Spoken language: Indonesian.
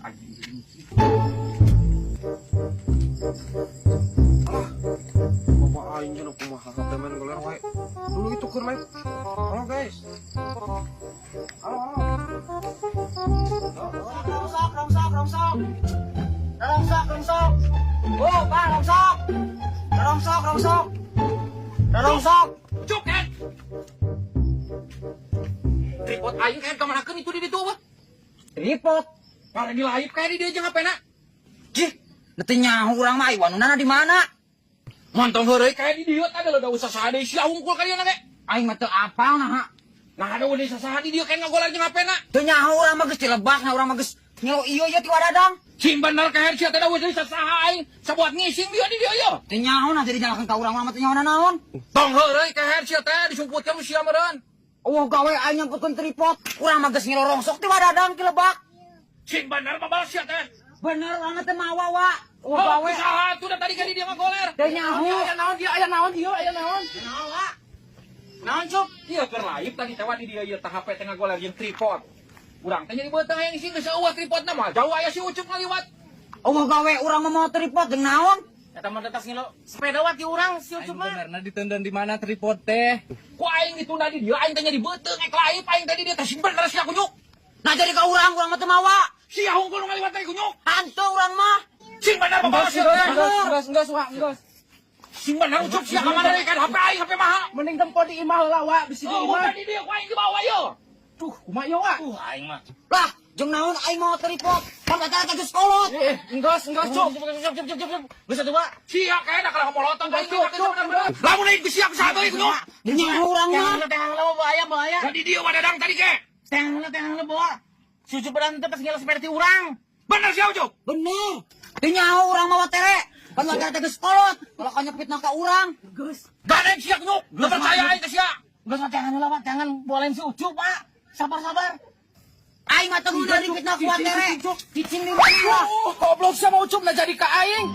Alah, bapak aing jeung kumaha temen goler wae. Dulu itu keur live. Halo guys. Halo. Rongsok. Oh, Pak, rongsok. Cuk kan. Tripod aing kan kamanakeun itu di ditu apa? Tripod. Para di live kayak di dia jeung hapena. Jih, nanti nyahu urang mah iwanuna di mana? Montong heureuy kayak di dieu teh da usah saha deui sia hungkul ka dieu na ge. Aing mah teu apal nah. Nah ada udah saha di dieu kan ngagolar jeung hapena. Teu nyahu urang mah geus dilebak, nah urang mah geus ngelo ieu ya ti wadadang. Sing bener kayak sia teh da geus saha aing sabuat ngising dia di dieu ye. Teu nyahu nah jadi nyalakeun ka urang mah teu nyaho naon. Tong heureuy kayak sia teh disumputkeun sia meureun. Oh, gawe aing nyamputkeun tripod. Urang mah geus ngelo rongsok ti wadadang ti lebak. Sing bener mah balas sia teh. Bener urang teh mawa wa. Oh, Oh, gawe usaha tuh da tadi kan di dia ngagoler. teu nyahu. Aya naon dia. Naon cuk? Ieu keur live tadi teh di dia ieu teh HP teh ngagoler jeung tripod. Urang teh jadi beuteuh yang sing geus eueuh tripodna mah. Jauh aya si Ucup ngaliwat. Oh, gawe urang mah mau tripod jeung naon? Eta mah tetas ngilo sepeda wa ti urang si Ucup mah. Benerna ditendang di mana tripod teh? Ku aing ditunda di dieu aing teh jadi beuteuh ngek live aing tadi dia teh simpen terus sia kunyuk. Nah jadi ka urang mah teu mawa. Sia hungkul ngaliwat teh kunyuk. Hantu urang mah. Sing bener bawa sia teh. Enggak. Sing bener Ucup sia ka mana deui kan HP aing HP maha. Mending tempo di imah heula wa, bisi di Oh, imah. tadi dia ku aing di bawah yo. Tuh, kumaha ieu wa? Aing mah. Lah, jeung naon aing mau tripod? Pan eta teh geus kolot. Enggak, Cuk. Geus atuh Pak. Sia kae da kalau molotan ka aing. Lamun aing geus siap saha teh kunyuk. Nyaho urang mah. Tengah lo bahaya. Tadi dia wadadang tadi ke. Tengah lo bawa. Susu beran teh pas ngela seperti urang. Bener sih Ucup. Bener. Teu nyaho urang mah tere. Pan eta teh geus kolot. Kalau ka nyepitna ka urang. Geus. Gadeng sia kunyuk. Lu percaya aing ke sia. Geus jangan heula, Pak. Jangan bolehin si Ucup, Pak. Sabar. Aing mah teu ngeunaheun dipitna ku tere. Cicing di mana? Goblok sama Ucup na jadi ka aing.